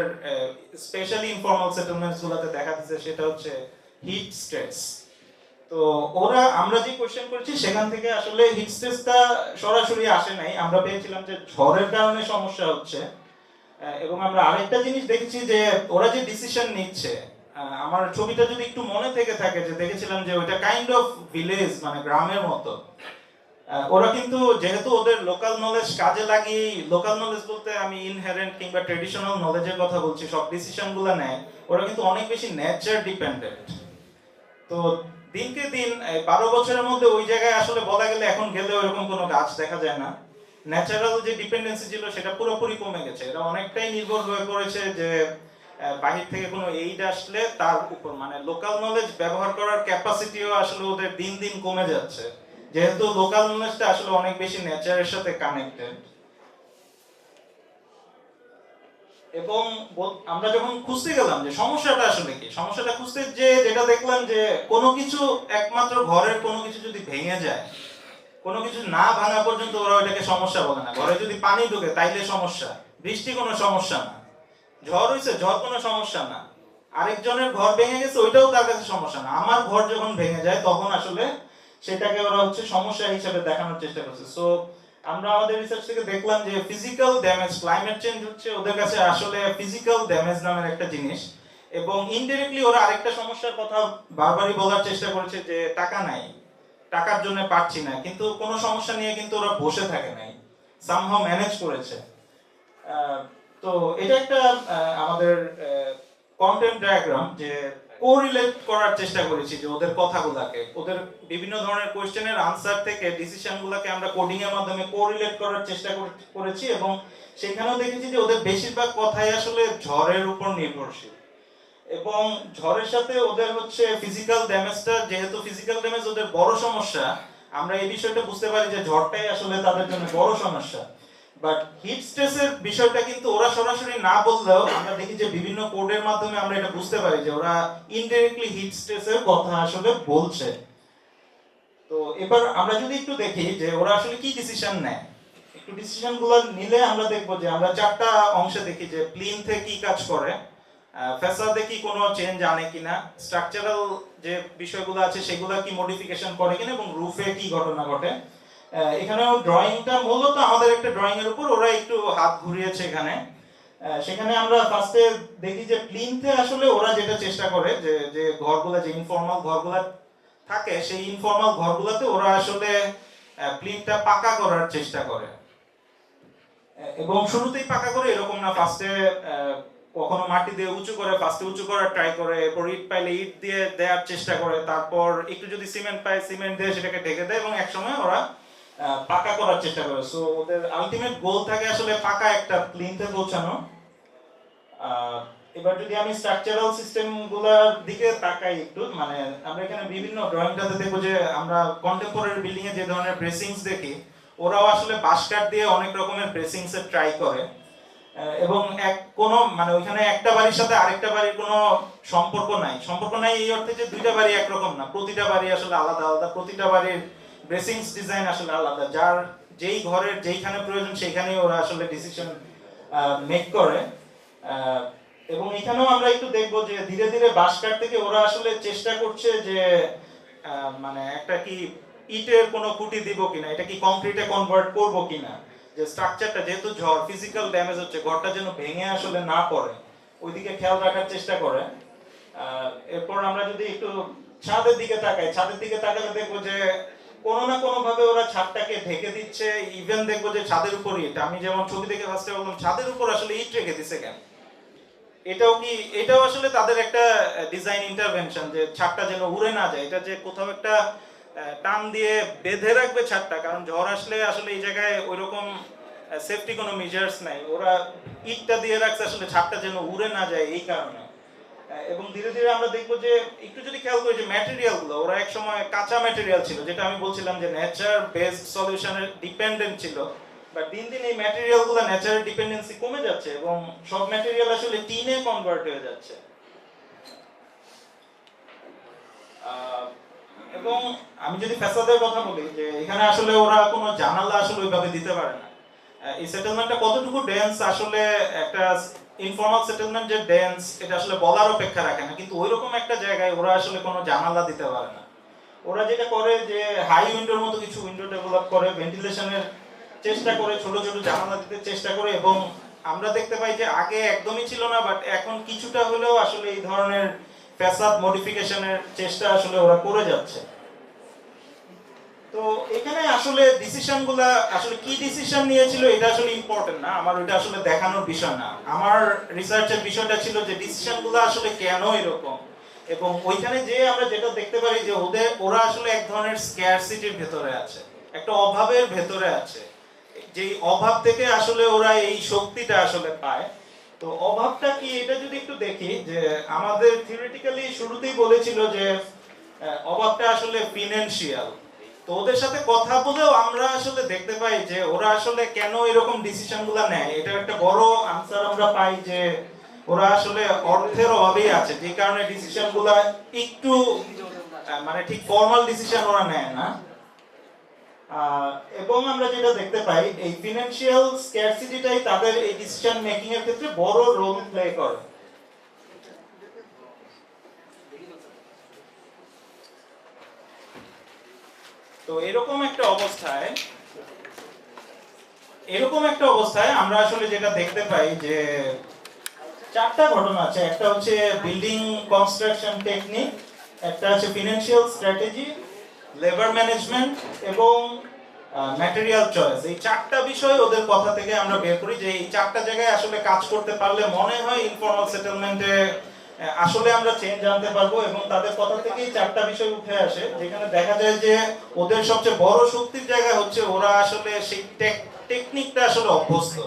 স্পেশালি ইনফর্মাল সেটেলমেন্টস গুলোতে দেখা দিচ্ছে, সেটা হচ্ছে হিট স্ট্রেস। তো ওরা, আমরা যে কোশ্চেন করেছি সেখান থেকে আসলে হিট স্ট্রেসটা সরাসরি আসে নাই, আমরা পেয়েছিলাম যে ঝড়ের কারণে সমস্যা হচ্ছে। এবং আমরা আরেকটা জিনিস দেখেছি যে ওরা যে ডিসিশন নিচ্ছে, আমার ছবিটা যদি একটু মনে থেকে থাকে যে দেখেছিলাম যে ওইটা কাইন্ড অফ ভিলেজ, মানে গ্রামের মতো। ওরা কিন্তু যেহেতু ওদের লোকাল নলেজ কাজে লাগিয়ে, লোকাল নলেজ বলতে আমি ইনহেরেন্ট কিংবা ট্রেডিশনাল নলেজের কথা বলছি, সব ডিসিশনগুলো নেয়, ওরা কিন্তু অনেক বেশি নেচার ডিপেন্ডেন্ট। তো দিনকে দিন 12 বছরের মধ্যে ওই জায়গায় আসলে বলা গেলে এখন গেলে ওরকম কোনো গাছ দেখা যায় না। ন্যাচারাল যে ডিপেন্ডেন্সি ছিল সেটা পুরোপুরি কমে গেছে। এরা অনেকটাই নির্ভর হয়ে পড়েছে যে বাহির থেকে কোনো এইড আসলে তার উপর, মানে লোকাল নলেজ ব্যবহার করার ক্যাপাসিটিও আসলে ওদের দিন দিন কমে যাচ্ছে, যেহেতু লোকাল নলেজটা আসলে অনেক বেশি নেচারের সাথে কানেক্টেড। এবং আমরা যখন খুঁজতে গেলাম যে সমস্যাটা আসলে কি, সমস্যাটা খুঁজতে যে যেটা দেখলাম যে কোনো কিছু, একমাত্র ঘরের কোনো কিছু যদি ভেঙে যায়, কোনো কিছু না ভাঙা পর্যন্ত ওরা ওইটাকে সমস্যা বলে না। ঘরে যদি পানি ঢোকে তাইলে সমস্যা, বৃষ্টি কোনো সমস্যা না, ঝড় হয়েছে ঝড় কোনো সমস্যা না, আরেকজনের ঘর ভেঙে গেছে ওইটাও তার কাছে সমস্যা না, আমার ঘর যখন ভেঙে যায় তখন আসলে সেটাকে ওরা হচ্ছে সমস্যা হিসেবে দেখানোর চেষ্টা করছে। সো আমরা আমাদের রিসার্চ থেকে দেখলাম যে ফিজিক্যাল ড্যামেজ, ক্লাইমেট চেঞ্জ হচ্ছে ওদের কাছে আসলে ফিজিক্যাল ড্যামেজ নামের একটা জিনিস। এবং ইনডিরেক্টলি ওরা আরেকটা সমস্যার কথা বারবারই বলার চেষ্টা করেছে যে টাকা নাই, টাকার জন্য পারছি না, কিন্তু কোনো সমস্যা নিয়ে কিন্তু ওরা বসে থাকে নাই, সামহাও ম্যানেজ করেছে। তো এটা একটা আমাদের কন্টেন্ট ডায়াগ্রাম, যে কোরিলেট করার চেষ্টা করেছি যে ওদের কথাগুলোকে, ওদের বিভিন্ন ধরনের কোশ্চেনের আনসার থেকে ডিসিশনগুলোকে আমরা কোডিং এর মাধ্যমে কোরিলেট করার চেষ্টা করেছি। এবং সেখানেও দেখেছি যে ওদের বেশিরভাগ কথাই আসলে ঝড়ের উপর নির্ভরশীল। এবং ঝড়ের সাথে ওদের হচ্ছে ফিজিক্যাল ড্যামেজটা, যেহেতু ফিজিক্যাল ড্যামেজ ওদের বড় সমস্যা, আমরা এই বিষয়টা বুঝতে পারি যে ঝড়টাই আসলে তাদের জন্য বড় সমস্যা। বাট হিট স্ট্রেসের বিষয়টা কিন্তু ওরা সরাসরি না বললেও আমরা দেখি যে বিভিন্ন কোডের মাধ্যমে আমরা এটা বুঝতে পারি যে ওরা ইনডাইরেক্টলি হিট স্ট্রেসের কথা আসলে বলছে। তো এবার আমরা যদি একটু দেখি যে ওরা আসলে কি ডিসিশন নেয়, একটু ডিসিশনগুলো নিলে আমরা দেখব যে আমরা চারটা অংশে দেখি যে প্লিনথে কি কাজ করে, ফ্যাসাদে কি কোনো চেঞ্জ আনে কিনা, স্ট্রাকচারাল যে বিষয়গুলো আছে সেগুলো কি মডিফিকেশন করে কিনা, এবং রুফে কি ঘটনা ঘটে। এখানেও ড্রয়িংটা মূলত আমাদের একটা ড্রয়িং এর উপর ওরা একটু হাত ঘুরিয়েছে এখানে। সেখানে আমরা ফার্স্টে দেখি যে প্লিনথে আসলে ওরা যেটা চেষ্টা করে যে যে ঘরগুলো, যে ইনফর্মাল ঘরগুলো থাকে, সেই ইনফর্মাল ঘরগুলোতে ওরা আসলে প্লিনথটা পাকা করার চেষ্টা করে। এবং শুরুতেই পাকা করে এরকম না, ফার্স্টে কখনো মাটি দিয়ে উঁচু করে, ফার্স্টে উঁচু করার ট্রাই করে, এরপর ইট পাইলে ইট দিয়ে দেওয়ার চেষ্টা করে, তারপর একটু যদি সিমেন্ট পায় সিমেন্ট দিয়ে সেটাকে ঢেকে দেয়, এবং একসময় ওরা পাকা করার চেষ্টা করে। সো ওদের আলটিমেট গোল থাকে আসলে পাকা একটা প্লিনথে পৌঁছানো। এবার যদি আমি স্ট্রাকচারাল সিস্টেম গুলার দিকে তাকাই একটু, মানে আমরা এখানে বিভিন্ন ড্রয়িংটাতে দেখবো যে আমরা কন্টেম্পোরারি বিল্ডিং এ যে ধরনের ব্রেসিংস দেখি, ওরাও আসলে বাঁশ কাঠ দিয়ে অনেক রকমের ব্রেসিংস এর ট্রাই করে। এবং এক কোনো মানে ওইখানে একটা বাড়ির সাথে আরেকটা বাড়ির কোনো সম্পর্ক নাই এই অর্থে যে দুইটা বাড়ি একরকম না, প্রতিটা বাড়ি আসলে আলাদা আলাদা, প্রতিটা বাড়ির ব্রেসিংস ডিজাইন আসলে আলাদা, যার যেই ঘরের যেইখানে প্রয়োজন সেইখানেই ওরা আসলে ডিসিশন মেক করে। এবং এখানেও আমরা একটু দেখবো যে ধীরে ধীরে বাঁশ কাঠ থেকে ওরা আসলে চেষ্টা করছে যে মানে একটা কি ইটের কোনো খুঁটি দিব কিনা, এটা কি কংক্রিটে কনভার্ট করব কিনা, যে স্ট্রাকচারটা যেহেতু ঝড় ফিজিক্যাল ড্যামেজ হচ্ছে, ঘরটা যেন ভেঙে আসলে না পড়ে ওইদিকে খেয়াল রাখার চেষ্টা করে। এরপর আমরা যদি একটু ছাদের দিকে তাকাই, ছাদের দিকে তাকালে দেখবো যে কোনো না কোনো ভাবে ওরা ছাদটাকে ঢেকে দিচ্ছে। ইভেন দেখবো যে ছাদের উপর ইট, আমি যেমন ছবি দেখে ফার্স্টে বললাম ছাদের উপর আসলে ইট রেখে দিছে কেন, এটাও আসলে তাদের একটা ডিজাইন ইন্টারভেনশন, যে ছাদটা যেন উড়ে না যায়, এটা যে কোথাও একটা টান দিয়ে বেঁধে রাখবে ছাদটা, কারণ ঝড় আসলে আসলে এই জায়গায় ওইরকম সেফটি কোনো মেজার্স নাই, ওরা ইটটা দিয়ে রাখছে আসলে ছাদটা যেন উড়ে না যায় এই কারণে। এবং ধীরে ধীরে আমরা দেখবো যে একটু যদি খেয়াল করি যে ম্যাটেরিয়াল গুলো, ওরা এক সময় কাঁচা ম্যাটেরিয়াল ছিল, যেটা আমি বলছিলাম যে নেচার বেসড সলিউশনের ডিপেন্ডেন্ট ছিল, বাট দিন দিন এই ম্যাটেরিয়াল গুলো নেচারের ডিপেন্ডেন্সি কমে যাচ্ছে এবং সব ম্যাটেরিয়াল আসলে টিনে কনভার্ট হয়ে যাচ্ছে। এবং আমি যদি ফ্যাসাদের কথা বলি, যে এখানে আসলে ওরা কোনো জানালা আসলে ওইভাবে দিতে পারে না। এই সেটেলমেন্টটা কতটুকু ডেন্স, আসলে একটা ইনফর্মাল সেটেলমেন্ট যে ডেন্স এটা আসলে বলার অপেক্ষা রাখে না, কিন্তু ওইরকম একটা জায়গায় ওরা আসলে কোনো জানালা দিতে পারে না। ওরা যেটা করে যে হাই উইন্ডোর মতো কিছু উইন্ডো ডেভেলপ করে, ভেন্টিলেশনের চেষ্টা করে, ছোট ছোট জানালা দিতে চেষ্টা করে, এবং আমরা দেখতে পাই যে আগে একদমই ছিল না, বাট এখন কিছুটা হলেও আসলে এই ধরনের ফ্যাসাদ মডিফিকেশনের চেষ্টা আসলে ওরা করে যাচ্ছে। তো এখানে আসলে ডিসিশনগুলা আসলে কি ডিসিশন নিয়েছিল এটা আসলে ইম্পর্টেন্ট না, আমার ওইটা আসলে দেখানোর বিষয় না। আমার রিসার্চের বিষয়টা ছিল যে ডিসিশনগুলো আসলে কেন এরকম, এবং ওইখানে যে আমরা যেটা দেখতে পারি যে ওরা আসলে এক ধরনের স্ক্যারসিটির ভেতরে আছে, একটা অভাবের ভেতরে আছে, যেই অভাব থেকে আসলে ওরা এই শক্তিটা আসলে পায়। তো অভাবটা কি এটা যদি একটু দেখি, যে আমাদের থিওরিটিক্যালি শুরুতেই বলেছিল যে অভাবটা আসলে ফিনান্সিয়াল। তো ওদের সাথে কথা বলেও আমরা আসলে দেখতে পাই যে ওরা আসলে কেন এরকম ডিসিশনগুলো নেয়, এটা একটা বড় আনসার আমরা পাই যে ওরা আসলে অর্থের অভাবেই আছে, যে কারণে ডিসিশনগুলো একটু মানে ঠিক ফর্মাল ডিসিশন ওরা নেয় না। এবং আমরা যেটা দেখতে পাই এই ফিনান্সিয়াল স্ক্যারসিটিটাই তাদের এই ডিসিশন মেকিং এর ক্ষেত্রে বড় রোল প্লে করে। তো এরকম একটা অবস্থায় আমরা আসলে যেটা দেখতে পাই যে চারটা ঘটনা আছে, একটা হচ্ছে বিল্ডিং কনস্ট্রাকশন টেকনিক, একটা আছে ফিনান্সিয়াল স্ট্র্যাটেজি, লেবার ম্যানেজমেন্ট এবং ম্যাটেরিয়াল চয়েস। এই চারটা বিষয় ওদের কথা থেকে আমরা বের করি যে এই চারটা জায়গায় আসলে কাজ করতে পারলে মনে হয় ইনফর্মাল সেটেলমেন্টে আসলে আমরা চেঞ্জ আনতে পারবো। এবং তাদের কথা থেকেই চারটা বিষয় উঠে আসে, যেখানে দেখা যায় যে ওদের সবচেয়ে বড় শক্তির জায়গা হচ্ছে ওরা আসলে সেই টেকনিকটা আসলে অভ্যস্ত।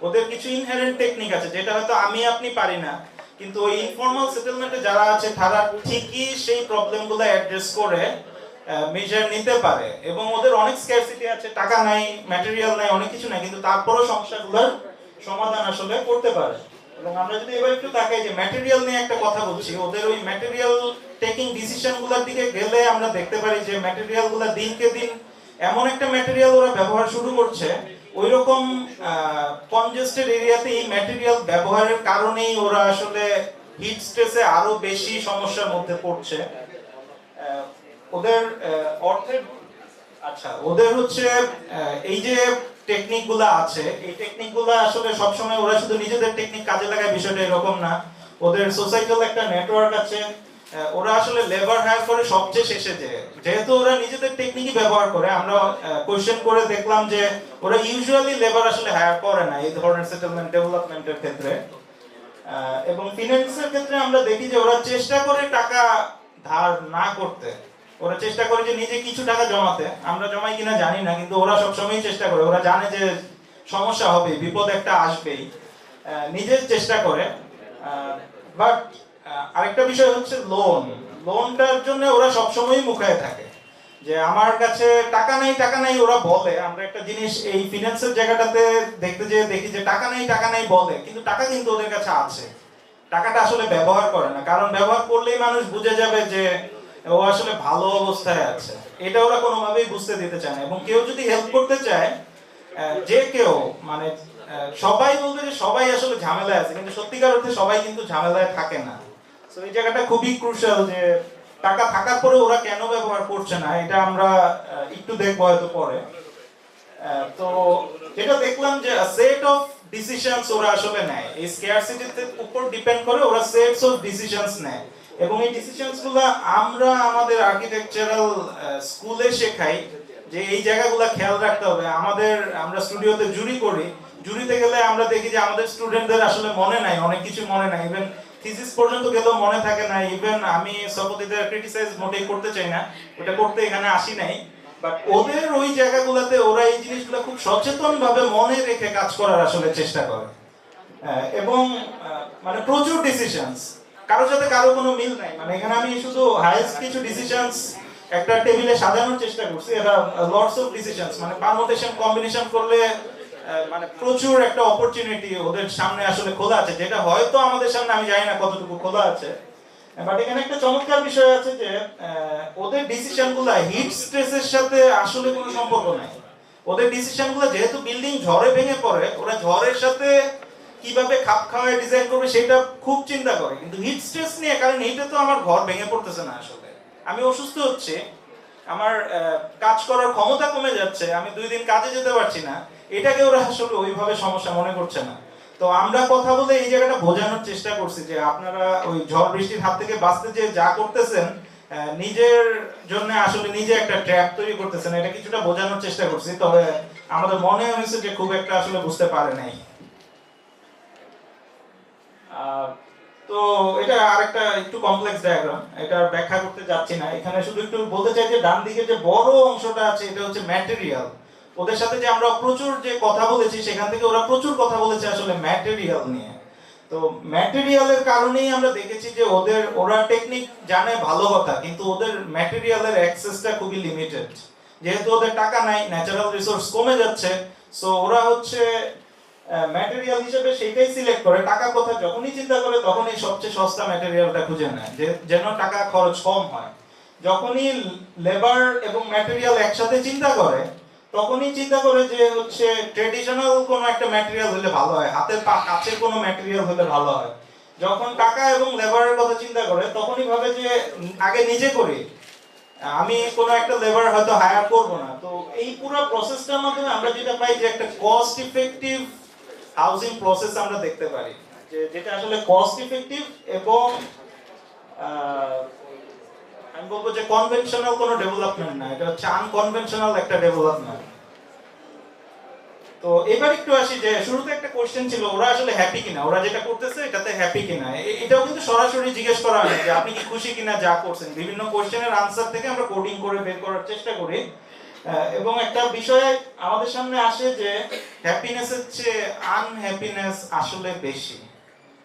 ওদের কিছু ইনহেরেন্ট টেকনিক আছে যেটা হয়তো আমি আপনি পারি না, কিন্তু ওই ইনফর্মাল সেটেলমেন্টে যারা আছে তারা ঠিকই সেই প্রবলেমগুলো অ্যাড্রেস করে মেজার নিতে পারে। এবং ওদের অনেক স্ক্যারসিটি আছে, টাকা নাই, ম্যাটেরিয়াল নাই, অনেক কিছু নাই, কিন্তু তারপরেও সমস্যাগুলোর সমাধান আসলে করতে পারে। এবং আমরা যদি এবার একটু তাকাই যে ম্যাটেরিয়াল নিয়ে একটা কথা বলছি, ওদের ওই ম্যাটেরিয়াল টেকিং ডিসিশনগুলোর দিকে গেলে আমরা দেখতে পারি যে ম্যাটেরিয়ালগুলো দিনকে দিন এমন একটা ম্যাটেরিয়াল ওরা ব্যবহার শুরু করছে, ওইরকম কনজেস্টেড এরিয়াতে এই ম্যাটেরিয়াল ব্যবহারের কারণেই ওরা আসলে হিট স্ট্রেসে আরো বেশি সমস্যার মধ্যে পড়ছে। ওদের অর্থের ওদের হচ্ছে এই যে টেকনিকগুলো আছে, এই টেকনিকগুলো আসলে সবসময় ওরা শুধু নিজেদের টেকনিক কাজে লাগায় বিষয়টা এরকম না। ওদের সোসাইটাল একটা নেটওয়ার্ক আছে, ওরা আসলে লেবার হায়ার করে সবচেয়ে শেষে, যেহেতু ওরা নিজেদের টেকনিকই ব্যবহার করে, আমরা কোশ্চেন করে দেখলাম যে ওরা ইউজুয়ালি লেবার আসলে হায়ার করে না এই ধরনের সেটেলমেন্ট ডেভেলপমেন্টের ক্ষেত্রে। এবং ফিনান্সের ক্ষেত্রে আমরা দেখি যে ওরা চেষ্টা করে টাকা ধার না করতে, ওরা চেষ্টা করে যে নিজে কিছু টাকা জমাতে। আমরা জমাই কিনা জানি না, কিন্তু ওরা সবসময় চেষ্টা করে, ওরা জানে যে সমস্যা হবে, বিপদ একটা আসবেই, নিজের চেষ্টা করে। বাট আরেকটা বিষয় হচ্ছে লোনটার জন্য ওরা সবসময় মুখায় থাকে যে আমার কাছে টাকা নাই টাকা নাই। ওরা বলে, আমরা একটা জিনিস এই ফিনান্সের জায়গাটাতে দেখতে যে দেখি যে টাকা নাই বলে, কিন্তু টাকা কিন্তু ওদের কাছে আছে, টাকাটা আসলে ব্যবহার করে না। কারণ ব্যবহার করলেই মানুষ বুঝে যাবে যে ও আসলে ভালো অবস্থায় আছে, এটা ওরা কোনোভাবেই বুঝতে দিতে চায় না। এবং কেউ যদি হেল্প করতে চায়, যে কেউ মানে সবাই বলবে যে সবাই আসলে ঝামেলায় আছে, কিন্তু সত্যিকার অর্থে সবাই কিন্তু ঝামেলায় থাকে না। তো এই জায়গাটা খুবই ক্রুশাল যে টাকা থাকার পরে ওরা কেন ব্যবহার করছে না, এটা আমরা একটু দেখবো হয়তো পরে। তো যেটা দেখলাম যে সেট অফ ডিসিশনস ওরা আসলে নেয়, এই স্কারসিটির উপর ডিপেন্ড করে ওরা সেটস অফ ডিসিশনস নেয়। এবং এই ডিসিশনস গুলো আমরা আমাদের আর্কিটেকচারাল স্কুলে শেখাই যে এই জায়গাগুলো খেয়াল রাখতে হবে। আমরা স্টুডিওতে জুরি করি, জুরিতে গেলে আমরা দেখি যে আমাদের স্টুডেন্টদের আসলে মনে নাই, অনেক কিছু মনে নাই, ইভেন থিসিস পর্যন্ত গেলেও মনে থাকে না। ইভেন আমি সপতিদের ক্রিটিসাইজ মোটেই করতে চাই না, ওটা করতে এখানে আসি নাই। বাট ওদের ওই জায়গাগুলোতে ওরা এই জিনিসগুলো খুব সচেতন ভাবে মনে রেখে কাজ করার আসলে চেষ্টা করে। এবং মানে প্রচুর ডিসিশনস, কারোর সাথে কারো কোনো মিল নাই। মানে এখানে আমি শুধু হাইয়েস্ট কিছু ডিসিশনস একটা টেবিলে সাজানোর চেষ্টা করছি, এটা লটস অফ ডিসিশনস, মানে পারমুটেশন কম্বিনেশন করলে মানে প্রচুর একটা অপরচুনিটি ওদের সামনে আসলে খোলা আছে, যেটা হয়তো আমাদের সামনে আমি জানি না কতটুকু খোলা আছে। বাট এখানে একটা চমৎকার বিষয় আছে যে ওদের ডিসিশনগুলো হিট স্ট্রেসের সাথে আসলে কোনো সম্পর্ক নাই। ওদের ডিসিশনগুলো যেহেতু বিল্ডিং ঝড়ে ভেঙে পড়ে, ওরা ঝড়ের সাথে কিভাবে খাপ খাওয়ায় ডিজাইন করবে সেটা খুব চিন্তা করে, কিন্তু হিট স্ট্রেস নিয়ে, কারণ হিটে তো আমার ঘর ভেঙে পড়তেছে না, আসলে আমি অসুস্থ হচ্ছে, আমার কাজ করার ক্ষমতা কমে যাচ্ছে, আমি 2 দিন কাজে যেতে পারছি না, এটাকে ওরা আসলে ওইভাবে সমস্যা মনে করছে না। তো আমরা কথা বলে এই জায়গাটা বোঝানোর চেষ্টা করছি যে আপনারা ওই ঝড় বৃষ্টির হাত থেকে বাঁচতে যে যা করতেছেন, নিজের জন্য আসলে নিজে একটা ট্র্যাপ তৈরি করতেছেন, এটা কিছুটা বোঝানোর চেষ্টা করছি। তবে আমাদের মনে হয়েছে যে খুব একটা আসলে বুঝতে পারে নাই। তো এটা আরেকটা একটু কমপ্লেক্স ডায়াগ্রাম, এটা ব্যাখ্যা করতে যাচ্ছি না। এখানে শুধু একটু বলতে চাই যে ডান দিকে যে বড় অংশটা আছে এটা হচ্ছে ম্যাটেরিয়াল। ওদের সাথে যে আমরা প্রচুর যে কথা বলেছি, সেখান থেকে ওরা প্রচুর কথা বলেছে আসলে ম্যাটেরিয়াল নিয়ে। তো ম্যাটেরিয়ালের কারণেই আমরা দেখেছি যে ওরা টেকনিক জানে ভালো কথা, কিন্তু ওদের ম্যাটেরিয়ালের অ্যাক্সেসটা খুবই লিমিটেড। যেহেতু ওদের টাকা নাই, ন্যাচারাল রিসোর্স কমে যাচ্ছে, সো ওরা হচ্ছে ম্যাটেরিয়াল হিসেবে সেটাই সিলেক্ট করে। টাকার কথা যখনই চিন্তা করে তখনই সবচেয়ে সস্তা ম্যাটেরিয়ালটা খুঁজে নেয়, যেন টাকা খরচ কম হয়। যখনই লেবার এবং ম্যাটেরিয়াল একসাথে চিন্তা করে, তখনই চিন্তা করে যে হচ্ছে ট্রেডিশনাল কোনো একটা ম্যাটেরিয়াল হলে ভালো হয়, হাতের কাছের কোনো ম্যাটেরিয়াল হলে ভালো হয়। যখন টাকা এবং লেবারের কথা চিন্তা করে, তখনই ভাবে যে আগে নিজে করি, আমি কোনো একটা লেবার হয়তো হায়ার করব না। তো এই পুরো প্রসেসটার মাধ্যমে আমরা যেটা পাই যে একটা কস্ট ইফেক্টিভ হাউজিং প্রসেস আমরা দেখতে পারি, যেটা আসলে কস্ট ইফেক্টিভ এবং আমি বলবো যে কনভেনশনাল কোনো ডেভেলপমেন্ট না, এটা হচ্ছে আনকনভেনশনাল একটা ডেভেলপমেন্ট। তো এবার একটু আসি যে শুরুতে একটা কোশ্চেন ছিল ওরা আসলে হ্যাপি কিনা, ওরা যেটা করতেছে এটাতে হ্যাপি কিনা। এটাও কিন্তু সরাসরি জিজ্ঞেস করা হয় যে আপনি কি খুশি কিনা যা করছেন। বিভিন্ন কোশ্চেনের আনসার থেকে আমরা কোডিং করে বের করার চেষ্টা করি। এবং একটা বিষয় আমাদের সামনে আসে যে হ্যাপিনেসের চেয়ে আনহ্যাপিনেস আসলে বেশি।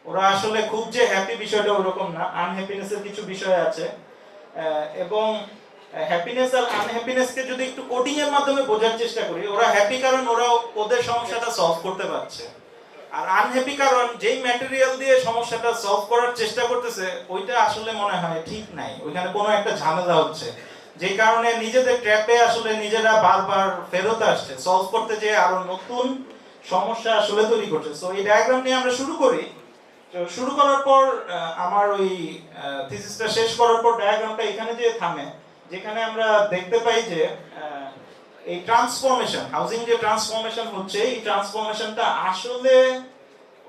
ওরা আসলে খুব যে হ্যাপি বিষয়টা ওরকম না, আনহ্যাপিনেসের কিছু বিষয় আছে। এবং হ্যাপিনেস আর আনহ্যাপিনেসকে যদি একটু কোডিং এর মাধ্যমে বোঝার চেষ্টা করি, ওরা হ্যাপি কারণ ওরা ওদের সমস্যাটা সলভ করতে পারছে, আর আনহ্যাপি কারণ যেই ম্যাটেরিয়াল দিয়ে সমস্যাটা সলভ করার চেষ্টা করতেছে ওইটা আসলে মনে হয় ঠিক নাই, ওইখানে কোনো একটা ঝামেলা হচ্ছে, যে কারণে নিজেদের ট্র্যাপে আসলে নিজেরা বারবার ফেরত আসছে, সলভ করতে যে আরো নতুন সমস্যা আসলে তৈরি করছে। সো এই ডায়াগ্রাম নিয়ে আমরা শুরু করি। তো শুরু করার পর আমার ওই থিসিসটা শেষ করার পর ডায়াগ্রামটা এখানে যে থামে, যেখানে আমরা দেখতে পাই যে এই ট্রান্সফরমেশন, হাউজিং যে ট্রান্সফরমেশন হচ্ছে, এই ট্রান্সফরমেশনটা আসলে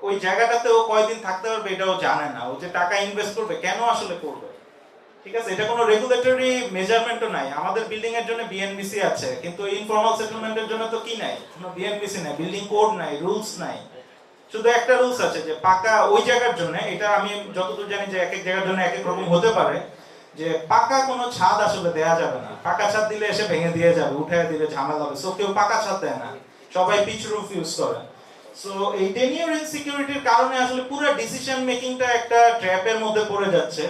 ওই জায়গাটাতে ও কয়দিন থাকতে পারবে এটাও জানে না। ও যে টাকা ইনভেস্ট করবে কেন আসলে করবে, ঠিক আছে, এটা কোনো রেগুলেটরি মেজারমেন্টও নাই। আমাদের বিল্ডিং এর জন্য বিএনবিসি আছে, কিন্তু ইনফর্মাল সেটেলমেন্টের জন্য তো কি নাই, কোনো বিএনবিসি নাই, বিল্ডিং কোড নাই, রুলস নাই। শুধু একটা রুলস আছে যে পাকা ওই জায়গার জন্য, এটা আমি যতদূর জানি যে এক এক জায়গার জন্য এক এক রকম হতে পারে, যে পাকা কোনো ছাদ আসলে দেয়া যাবে না। পাকা ছাদ দিলে এসে ভেঙে দিয়ে যাবে, উঠে দিলে ঝামেলা হবে, সো কেউ পাকা ছাদ দেয় না, সবাই পিচ রুফ ইউজ করে। সো এই টেনিয়র ইনসিকিউরিটির কারণে আসলে পুরো ডিসিশন মেকিংটা একটা ট্র্যাপের মধ্যে পড়ে যাচ্ছে।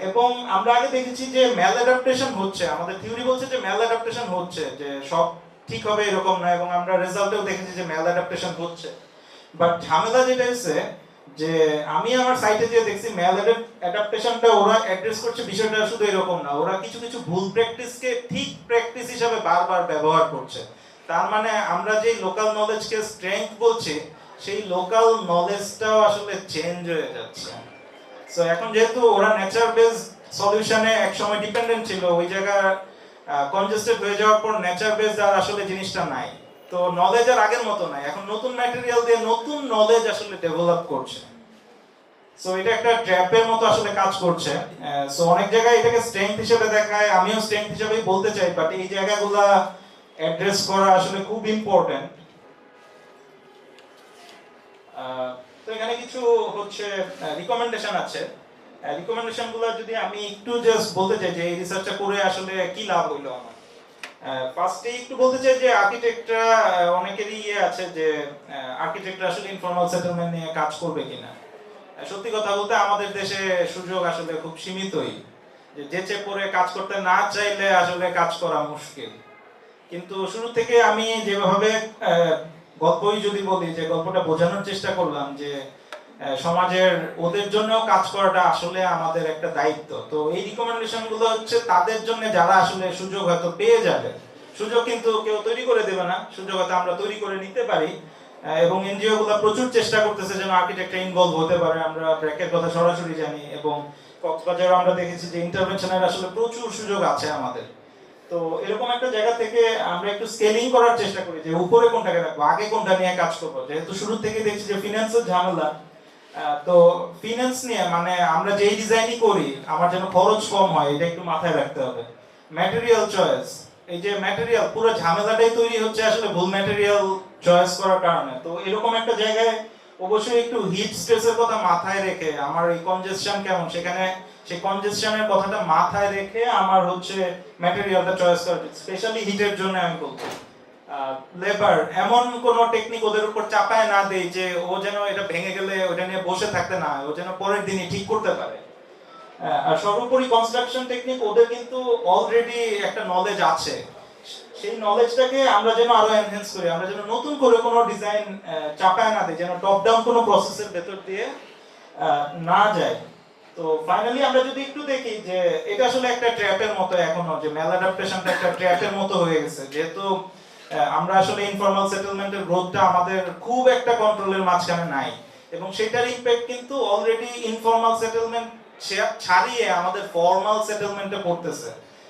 এবং আমরা আগে দেখেছি যে ম্যাল অ্যাডাপ্টেশন হচ্ছে, আমাদের থিওরি বলছে যে ম্যাল অ্যাডাপ্টেশন হচ্ছে, যে সব ঠিক হবে এরকম না, এবং আমরা রেজাল্টেও দেখেছি যে ম্যাল অ্যাডাপ্টেশন হচ্ছে। বাট ঝামেলা যেটা হচ্ছে যে আমি আমার সাইটে যে দেখছি ম্যাল অ্যাডাপ্টেশনটা ওরা অ্যাড্রেস করছে, বিষয়টা শুধু এরকম না, ওরা কিছু কিছু ভুল প্র্যাকটিসকে ঠিক প্র্যাকটিস হিসাবে বারবার ব্যবহার করছে। তার মানে আমরা যে লোকাল নলেজকে স্ট্রেংথ বলছি, সেই লোকাল নলেজটাও আসলে চেঞ্জ হয়ে যাচ্ছে। সো এখন যেহেতু ওরা নেচার বেস সলিউশনে একসময় ডিপেন্ডেন্ট ছিল, ওই জায়গা কনজেস্টেড হয়ে যাওয়ার পর নেচার বেস আর আসলে জিনিসটা নাই, তো নলেজ আর আগের মতো নাই, এখন নতুন ম্যাটেরিয়াল দিয়ে নতুন নলেজ আসলে ডেভেলপ করছে। সো এটা একটা ট্র্যাপের মতো আসলে কাজ করছে। সো অনেক জায়গায় এটাকে স্ট্রেংথ হিসেবে দেখায়, আমিও স্ট্রেংথ হিসেবেই বলতে চাই, বাট এই জায়গাগুলা অ্যাড্রেস করা আসলে খুব ইম্পর্টেন্ট। তো এখানে কিছু হচ্ছে রিকমেন্ডেশন আছে। রিকমেন্ডেশন গুলো যদি আমি একটু জাস্ট বলতে চাই যে এই রিসার্চটা করে আসলে কি লাভ হইলো আমার। ফার্স্টে একটু বলতে চাই যে আর্কিটেক্টরা অনেকেরই আছে যে আর্কিটেক্টরা আসলে ইনফর্মাল সেটেলমেন্ট নিয়ে কাজ করবে কিনা। সত্যি কথা বলতে আমাদের দেশে সুযোগ আসলে খুব সীমিতই, যে যেচে পড়ে কাজ করতে না চাইলে আসলে কাজ করা মুশকিল। কিন্তু শুরু থেকে আমি যেভাবে গল্পই যদি বলি, যে গল্পটা বোঝানোর চেষ্টা করলাম যে সমাজের ওদের জন্যও কাজ করাটা আসলে আমাদের একটা দায়িত্ব। তো এই রিকমেন্ডেশন গুলো হচ্ছে তাদের জন্য যারা আসলে সুযোগ হয়তো পেয়ে যাবে। সুযোগ কিন্তু কেউ তৈরি করে দেবে না, সুযোগ হয়তো আমরা তৈরি করে নিতে পারি। এবং এনজিও গুলো প্রচুর চেষ্টা করতেছে যেন আর্কিটেক্টরা ইনভলভ হতে পারে। আমরা ব্র্যাকের কথা সরাসরি জানি, এবং কক্সবাজারে আমরা দেখেছি যে ইন্টারভেনশনের আসলে প্রচুর সুযোগ আছে আমাদের। তো এরকম একটা জায়গা থেকে আমরা একটু স্কেলিং করার চেষ্টা করি, যে উপরে কোনটাকে রাখবো, আগে কোনটা নিয়ে কাজ করবো। যেহেতু শুরু থেকে দেখছি যে ফিনান্সের ঝামেলা, তো ফিনান্স নিয়ে মানে আমরা যেই ডিজাইনই করি আমার যেন খরচ কম হয়, এটা একটু মাথায় রাখতে হবে। ম্যাটেরিয়াল চয়েস, এই যে ম্যাটেরিয়াল পুরো ঝামেলাটাই তৈরি হচ্ছে আসলে ভুল ম্যাটেরিয়াল চয়েস করার কারণে। তো এরকম একটা জায়গায় অবশ্যই একটু হিট স্ট্রেসের কথা মাথায় রেখে, আমার এই কনজেশন কেমন, সেখানে সেই কনজেশনের কথাটা মাথায় রেখে আমার হচ্ছে ম্যাটেরিয়ালটা চয়েস করা, স্পেশালি হিটের জন্য আমি বলবো। লেবার এমন কোন টেকনিক ওদের উপর চাপায় না দেই যে ও যেন এটা ভেঙে গেলে ওটা নিয়ে বসে থাকতে না হয়, ও যেন পরের দিনই ঠিক করতে পারে। আর সর্বোপরি কনস্ট্রাকশন টেকনিক ওদের কিন্তু অলরেডি একটা নলেজ আছে, সেই নলেজটাকে আমরা যেন আরো এনহ্যান্স করি, আমরা যেন নতুন করে কোনো ডিজাইন চাপায় না দিই, যেন টপ ডাউন কোনো প্রসেসের ভেতর দিয়ে না যায়। তো ফাইনালি আমরা যদি একটু দেখি যে এটা আসলে একটা ট্র্যাপের মতো এখনো, যে ম্যাল অ্যাডাপ্টেশনটা একটা ট্র্যাপের মতো হয়ে গেছে। যেহেতু আমরা আসলে ইনফর্মাল সেটেলমেন্টের গ্রোথটা আমাদের খুব একটা কন্ট্রোলের মাঝখানে নাই, এবং সেটার ইমপ্যাক্ট কিন্তু অলরেডি ইনফর্মাল সেটেলমেন্ট ছাড়িয়ে আমাদের ফর্মাল সেটেলমেন্টে পড়তেছে।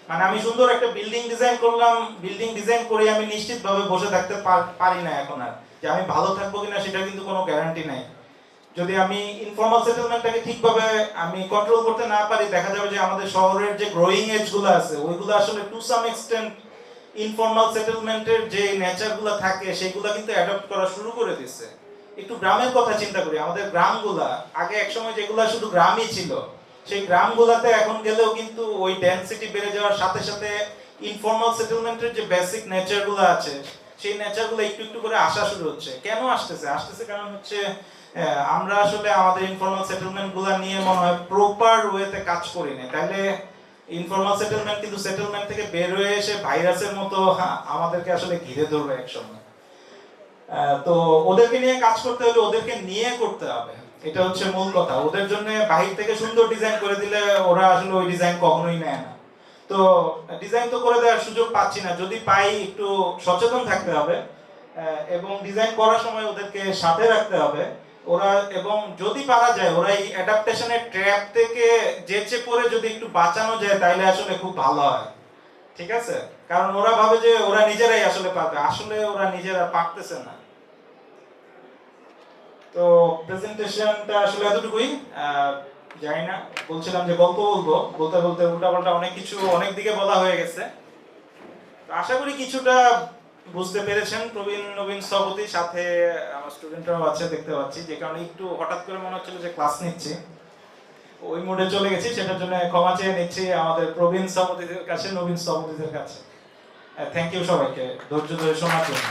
মানে আমি সুন্দর একটা বিল্ডিং ডিজাইন করলাম, বিল্ডিং ডিজাইন করে আমি নিশ্চিতভাবে বসে থাকতে পারি না এখন আর, যে আমি ভালো থাকবো কিনা সেটা কিন্তু কোনো গ্যারান্টি নাই। যদি আমি ইনফর্মাল সেটেলমেন্টটাকে ঠিকভাবে আমি কন্ট্রোল করতে না পারি, দেখা যাবে যে আমাদের শহরের যে গ্রোয়িং এজ গুলো আছে ওইগুলো আসলে টু সাম এক্সটেন্ট ইনফর্মাল সেটেলমেন্টের যে নেচারগুলো থাকে সেগুলো কিন্তু অ্যাডপ্ট করা শুরু করে দিচ্ছে। একটু গ্রামের কথা চিন্তা করি, আমাদের গ্রামগুলা আগে একসময় যেগুলা শুধু গ্রামই ছিল, সেই গ্রামগুলাতে এখন গেলেও কিন্তু ওই ডেনসিটি বেড়ে যাওয়ার সাথে সাথে ইনফর্মাল সেটেলমেন্টের যে বেসিক নেচারগুলো আছে সেই নেচারগুলো একটু একটু করে আসা শুরু হচ্ছে। কেন আসতেছে? আসতেছে কারণ হচ্ছে আমরা আসলে আমাদের ইনফর্মাল সেটেলমেন্ট গুলা নিয়ে মনে হয় প্রপার ওয়েতে কাজ করি না। তাহলে ইনফর্মাল সেটেলমেন্ট কিন্তু সেটেলমেন্ট থেকে বের হয়ে এসে ভাইরাসের মতো আমাদেরকে আসলে ঘিরে ধরবে একসময়। তো ওদেরকে নিয়ে কাজ করতে হলে ওদেরকে নিয়ে করতে হবে, এটা হচ্ছে মূল কথা। ওদের জন্য বাহির থেকে সুন্দর ডিজাইন করে দিলে ওরা আসলে ওই ডিজাইন কখনোই নেয় না। তো ডিজাইন তো করে দেওয়ার সুযোগ পাচ্ছি না, যদি পাই একটু সচেতন থাকতে হবে, এবং ডিজাইন করার সময় ওদেরকে সাথে রাখতে হবে ওরা। এবং যদি পারা যায় ওরা এই অ্যাডাপ্টেশনের ট্র্যাপ থেকে যেচে পড়ে যদি একটু বাঁচানো যায় তাইলে আসলে খুব ভালো হয়, ঠিক আছে? কারণ ওরা ভাবে যে ওরা নিজেরাই আসলে পারবে, আসলে ওরা নিজেরা পারতেছে না। তো প্রেজেন্টেশনটা আসলে এতটুকুই। জানি না, বলছিলাম যে গল্প বলবো, বলতে বলতে উল্টাপাল্টা অনেক কিছু অনেক দিকে বলা হয়ে গেছে। আশা করি কিছুটা বুঝতে পেরেছেন প্রবীণ নবীন সভাপতি, সাথে আমার স্টুডেন্টরাও আছে দেখতে পাচ্ছি, যে কারণে একটু হঠাৎ করে মনে হচ্ছিল যে ক্লাস নিচ্ছি, ওই মোডে চলে গেছি, সেটার জন্য ক্ষমা চেয়ে নিচ্ছি আমাদের প্রবীণ সভাপতিদের কাছে, নবীন সভাপতিদের কাছে। থ্যাংক ইউ সবাইকে ধৈর্য ধরে শোনার জন্য।